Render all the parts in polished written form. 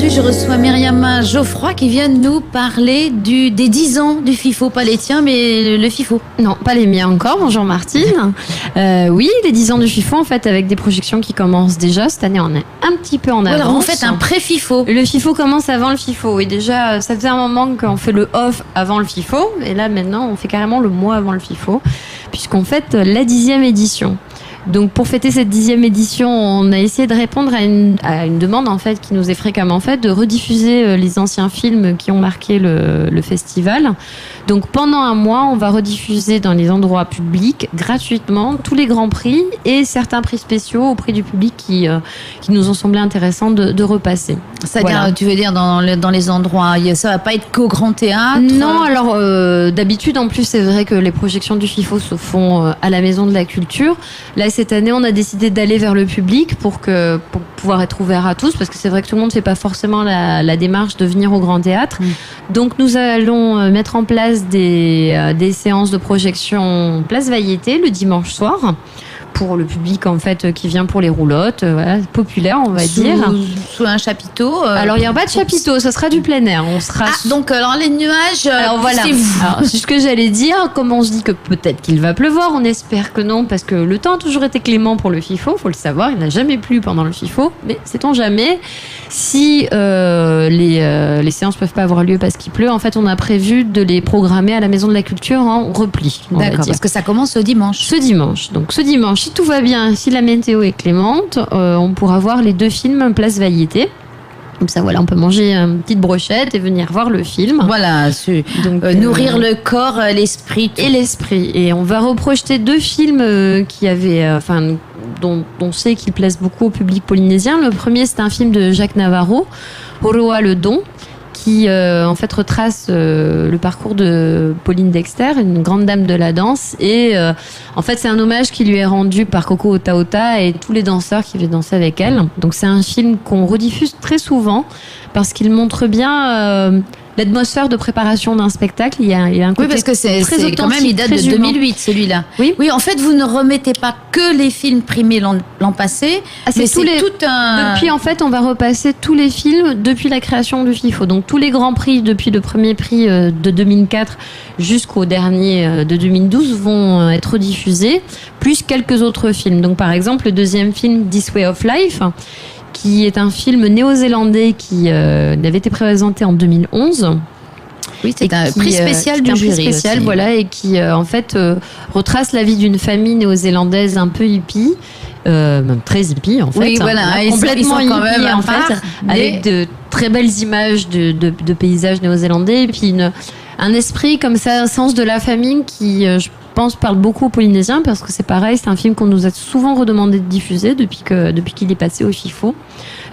Aujourd'hui, je reçois Myriam Geoffroy qui vient nous parler des 10 ans du FIFO. Pas les tiens, mais le FIFO. Non, pas les miens encore. Bonjour Martine. Oui, les 10 ans du FIFO, en fait, avec des projections qui commencent déjà. Cette année, on est un petit peu en avance. Alors, vous faites un pré-FIFO. Le FIFO commence avant le FIFO. Oui, déjà, ça faisait un moment qu'on fait le off avant le FIFO. Et là, maintenant, on fait carrément le mois avant le FIFO, puisqu'on fête la 10e édition. Donc pour fêter cette 10e édition, on a essayé de répondre à une demande en fait qui nous est fréquemment faite de rediffuser les anciens films qui ont marqué le festival. Donc pendant un mois, on va rediffuser dans les endroits publics gratuitement tous les grands prix et certains prix spéciaux au prix du public qui nous ont semblé intéressants de repasser. C'est-à-dire, voilà. Tu veux dire dans les endroits, ça va pas être qu'au Grand Théâtre? Non, alors d'habitude en plus c'est vrai que les projections du FIFO se font à la Maison de la Culture. Là cette année on a décidé d'aller vers le public pour pouvoir être ouvert à tous, parce que c'est vrai que tout le monde ne fait pas forcément la démarche de venir au Grand Théâtre. Donc nous allons mettre en place des séances de projection Place Vailleté le dimanche soir pour le public en fait qui vient pour les roulottes, voilà, populaire on va dire. Sous un chapiteau. Alors il n'y aura pas de chapiteau, ça sera du plein air. On sera donc alors les nuages. Alors voilà. Alors, c'est ce que j'allais dire. Comme on se dit que peut-être qu'il va pleuvoir, on espère que non, parce que le temps a toujours été clément pour le FIFO, faut le savoir. Il n'a jamais plu pendant le FIFO, mais sait-on jamais. Si les séances peuvent pas avoir lieu parce qu'il pleut, en fait on a prévu de les programmer à la Maison de la Culture en repli. D'accord. Parce que ça commence ce dimanche. Donc ce dimanche, si tout va bien, si la météo est clémente, on pourra voir les 2 films Place Vailleté. Comme ça, voilà, on peut manger une petite brochette et venir voir le film. Voilà, donc nourrir le corps, l'esprit. Et l'esprit. Et on va reprojeter 2 films qui avaient, dont on sait qu'ils plaisent beaucoup au public polynésien. Le premier, c'est un film de Jacques Navarro, Horoa le Don, qui en fait retrace le parcours de Pauline Dexter, une grande dame de la danse, et en fait c'est un hommage qui lui est rendu par Coco Ota Ota et tous les danseurs qui viennent danser avec elle. Donc c'est un film qu'on rediffuse très souvent parce qu'il montre bien l'atmosphère de préparation d'un spectacle. Il y a un côté parce que c'est quand même, il date de 2008 celui-là. Oui, en fait vous ne remettez pas que les films primés l'an passé, mais c'est tout un... Depuis en fait on va repasser tous les films depuis la création du FIFO. Donc tous les grands prix depuis le premier prix de 2004 jusqu'au dernier de 2012 vont être rediffusés, plus quelques autres films. Donc par exemple le deuxième film This Way of Life, qui est un film néo-zélandais qui avait été présenté en 2011. Oui, c'est un prix spécial du jury. Prix spécial, aussi. Voilà, et qui en fait retrace la vie d'une famille néo-zélandaise un peu hippie, même très hippie en fait. Oui, voilà, complètement ils sont quand hippie même en fait, avec de très belles images de paysages néo-zélandais, et puis un esprit comme ça, un sens de la famille qui, je pense, parle beaucoup aux Polynésiens, parce que c'est pareil, c'est un film qu'on nous a souvent redemandé de diffuser depuis qu'il est passé au FIFO.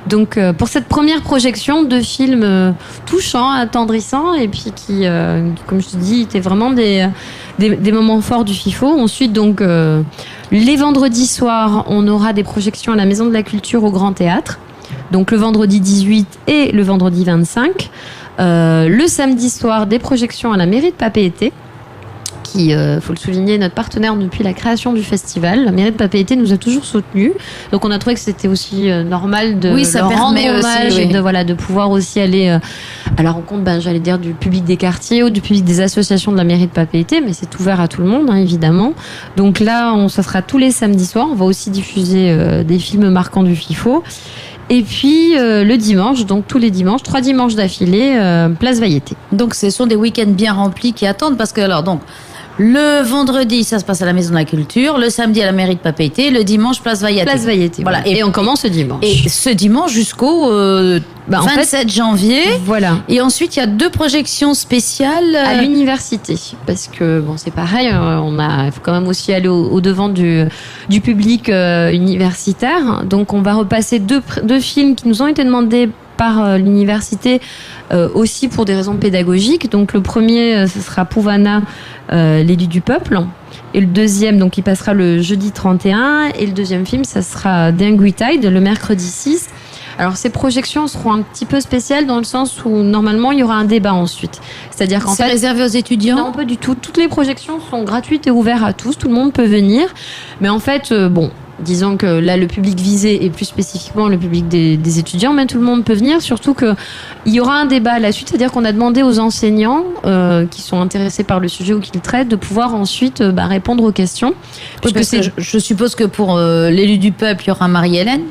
Donc pour cette première projection, 2 films touchants, attendrissants, et puis qui, comme je te dis, étaient vraiment des moments forts du FIFO. Ensuite, donc les vendredis soirs, on aura des projections à la Maison de la Culture au Grand Théâtre. Donc le vendredi 18 et le vendredi 25. Le samedi soir, des projections à la mairie de Papeete, qui, faut le souligner, notre partenaire depuis la création du festival. La mairie de Papeete nous a toujours soutenus. Donc on a trouvé que c'était aussi normal de leur rendre hommage, aussi, oui. Et de pouvoir aussi aller à la rencontre, j'allais dire, du public des quartiers ou du public des associations de la mairie de Papeete, mais c'est ouvert à tout le monde, évidemment. Donc là, ça sera tous les samedis soirs. On va aussi diffuser des films marquants du FIFO. Et puis le dimanche, donc tous les dimanches, 3 dimanches d'affilée, Place Vailleté. Donc ce sont des week-ends bien remplis qui attendent, parce que alors donc le vendredi ça se passe à la Maison de la Culture, le samedi à la mairie de Papeete, le dimanche Place Vailleté. Place Vailleté. Voilà. Et on commence ce dimanche. Et ce dimanche jusqu'au 27 janvier. Voilà. Et ensuite il y a 2 projections spéciales à l'université, parce que c'est pareil, il faut quand même aussi aller au devant du public universitaire. Donc on va repasser 2 films qui nous ont été demandés par l'université, aussi pour des raisons pédagogiques. Donc le premier, ce sera Pouvana, l'élu du peuple. Et le deuxième, donc, il passera le jeudi 31. Et le deuxième film, ça sera Dengui Tide, le mercredi 6. Alors, ces projections seront un petit peu spéciales dans le sens où, normalement, il y aura un débat ensuite. C'est-à-dire qu'en fait... C'est réservé aux étudiants ? Non, pas du tout. Toutes les projections sont gratuites et ouvertes à tous. Tout le monde peut venir. Mais en fait, disons que là, le public visé est plus spécifiquement le public des étudiants, mais tout le monde peut venir, surtout qu'il y aura un débat à la suite, c'est-à-dire qu'on a demandé aux enseignants qui sont intéressés par le sujet ou qui le traitent de pouvoir ensuite répondre aux questions. Oui, parce que je suppose que pour l'élu du peuple, il y aura Marie-Hélène.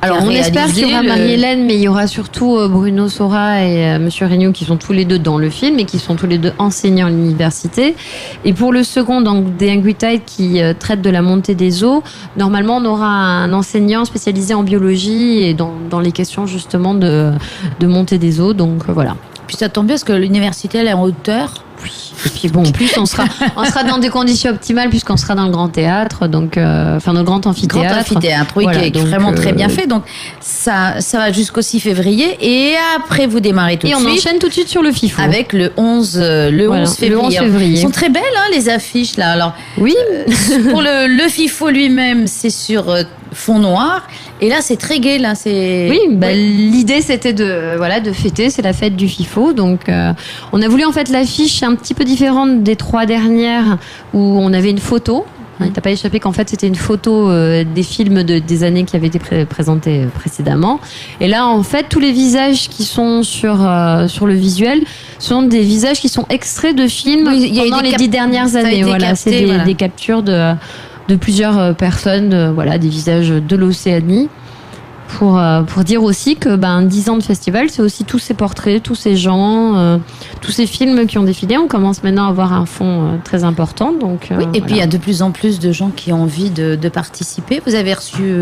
Alors, on espère qu'il y aura Marie-Hélène, mais il y aura surtout Bruno Sora et Monsieur Regnault qui sont tous les deux dans le film et qui sont tous les deux enseignants à l'université. Et pour le second, donc, The Angry Tide, qui traite de la montée des eaux, normalement, on aura un enseignant spécialisé en biologie et dans les questions, justement, de montée des eaux. Donc, voilà. Puis ça tombe bien parce que l'université, elle est en hauteur. Oui. Et puis bon, en plus on sera dans des conditions optimales puisqu'on sera dans le grand théâtre, donc dans le grand amphithéâtre. Grand amphithéâtre, oui, voilà, qui est vraiment très bien fait. Donc ça va jusqu'au 6 février et après vous démarrez tout de suite. Et on enchaîne tout de suite sur le FIFO. Avec le 11 février. Ils sont très belles les affiches là. Alors oui. Pour le FIFO lui-même, c'est sur fond noir. Et là, c'est très gai, là. Oui, l'idée, c'était de fêter. C'est la fête du FIFO. Donc, on a voulu, en fait, l'affiche un petit peu différente des 3 dernières où on avait une photo. Il t'a pas échappé qu'en fait, c'était une photo des films des années qui avaient été présentés précédemment. Et là, en fait, tous les visages qui sont sur le visuel sont des visages qui sont extraits de films pendant les 10 dernières années. Voilà, c'est des captures de plusieurs personnes, des visages de l'Océanie, pour dire aussi que 10 ans de festival, c'est aussi tous ces portraits, tous ces gens, tous ces films qui ont défilé. On commence maintenant à avoir un fond très important. Donc, et puis il y a de plus en plus de gens qui ont envie de participer. Vous avez reçu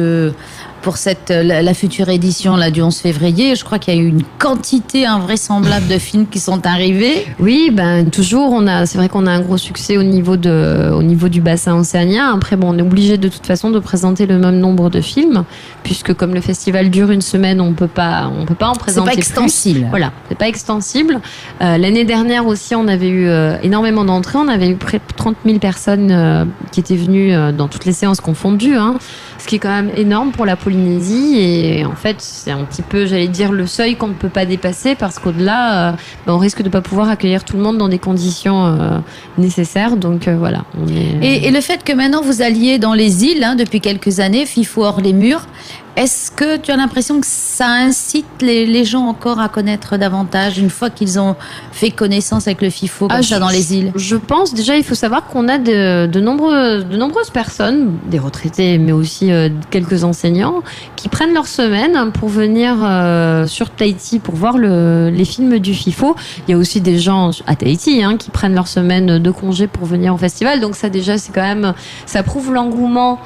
pour la future édition là, du 11 février, je crois qu'il y a eu une quantité invraisemblable de films qui sont arrivés. Oui, toujours, c'est vrai qu'on a un gros succès au niveau du bassin océanien. Après, on est obligé de toute façon de présenter le même nombre de films, puisque comme le festival dure une semaine, on peut pas en présenter plus. C'est pas extensible. Voilà, c'est pas extensible. L'année dernière aussi, on avait eu énormément d'entrées. On avait eu près de 30 000 personnes qui étaient venues dans toutes les séances confondues, ce qui est quand même énorme pour la Polynésie. Et en fait, c'est un petit peu, j'allais dire, le seuil qu'on ne peut pas dépasser, parce qu'au-delà, on risque de pas pouvoir accueillir tout le monde dans des conditions nécessaires. Donc voilà. Et le fait que maintenant vous alliez dans les îles depuis quelques années, FIFO hors les murs, est-ce que tu as l'impression que ça incite les gens encore à connaître davantage une fois qu'ils ont fait connaissance avec le FIFO comme ça dans les îles? Je pense déjà, il faut savoir qu'on a de nombreuses personnes, des retraités, mais aussi quelques enseignants, qui prennent leur semaine pour venir sur Tahiti pour voir les films du FIFO. Il y a aussi des gens à Tahiti qui prennent leur semaine de congé pour venir au festival. Donc ça déjà, c'est quand même, ça prouve l'engouement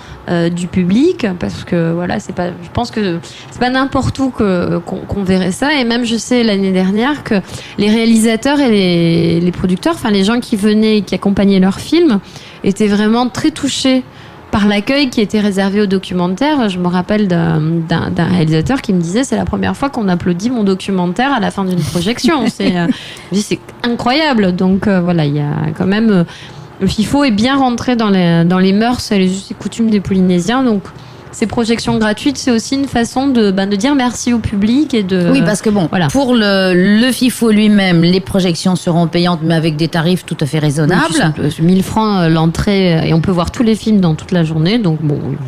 du public, parce que voilà, je pense que c'est pas n'importe où qu'on verrait ça. Et même, je sais, l'année dernière, que les réalisateurs et les producteurs, enfin les gens qui venaient, qui accompagnaient leurs films, étaient vraiment très touchés par l'accueil qui était réservé aux documentaires. Je me rappelle d'un réalisateur qui me disait: c'est la première fois qu'on applaudit mon documentaire à la fin d'une projection. C'est incroyable. Donc voilà, il y a quand même le FIFO est bien rentré dans les mœurs et les us et coutumes des Polynésiens. Donc ces projections gratuites, c'est aussi une façon de dire merci au public et de... Oui, parce que voilà. Pour le FIFO lui-même, les projections seront payantes, mais avec des tarifs tout à fait raisonnables. 1000 francs l'entrée, et on peut voir tous les films dans toute la journée. Donc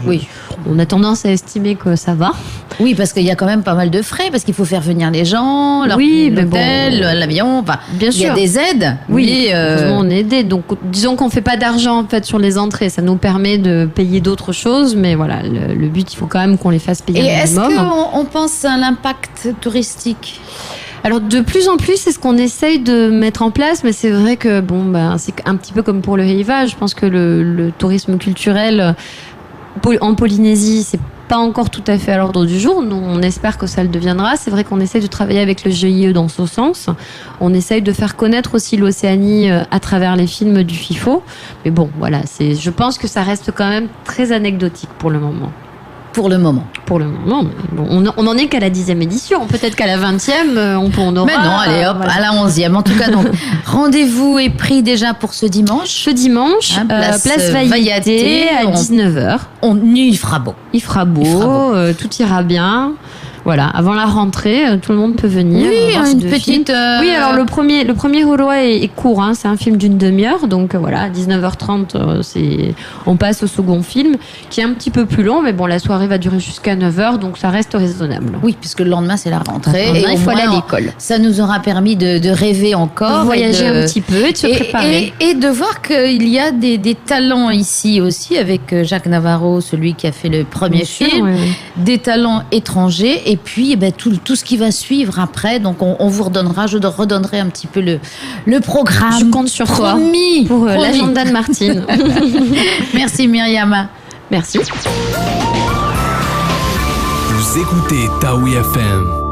oui, on a tendance à estimer que ça va. Oui, parce qu'il y a quand même pas mal de frais, parce qu'il faut faire venir les gens, l'hôtel, l'avion. Bien sûr. Il y a des aides. Oui, on est aidé. Donc disons qu'on fait pas d'argent en fait sur les entrées. Ça nous permet de payer d'autres choses, mais voilà. Le but, il faut quand même qu'on les fasse payer un minimum. Et est-ce qu'on pense à l'impact touristique ? Alors, de plus en plus, c'est ce qu'on essaye de mettre en place, mais c'est vrai que c'est un petit peu comme pour le rivage. Je pense que le tourisme culturel en Polynésie, c'est pas encore tout à fait à l'ordre du jour. Nous, on espère que ça le deviendra. C'est vrai qu'on essaye de travailler avec le GIE dans ce sens. On essaye de faire connaître aussi l'Océanie à travers les films du FIFO. Mais voilà, je pense que ça reste quand même très anecdotique pour le moment. Pour le moment. On n'en est qu'à la 10e édition. Peut-être qu'à la 20e, on aura... Mais non, allez hop, à la 11e. En tout cas, donc, rendez-vous est pris déjà pour ce dimanche. Ce dimanche, place Vaillaté à 19h. Il fera beau. Tout ira bien. Voilà, avant la rentrée, tout le monde peut venir. Oui, voir ces une deux petite. films. Oui, alors le premier Gaulois est court, hein, c'est un film d'une demi-heure, donc voilà, à 19h30, on passe au second film, qui est un petit peu plus long, mais bon, la soirée va durer jusqu'à 9h, donc ça reste raisonnable. Oui, puisque le lendemain c'est la rentrée. Et il faut aller à moins, l'école. Ça nous aura permis de rêver encore. Voyager un petit peu et de se préparer. Et de voir qu'il y a des talents ici aussi, avec Jacques Navarro, celui qui a fait le premier film, des talents étrangers, et puis tout ce qui va suivre après. Donc on vous redonnera, je redonnerai un petit peu le programme. Je compte sur toi pour l'agenda de Martine. Merci Myriam. Merci. Vous écoutez Taoui FM.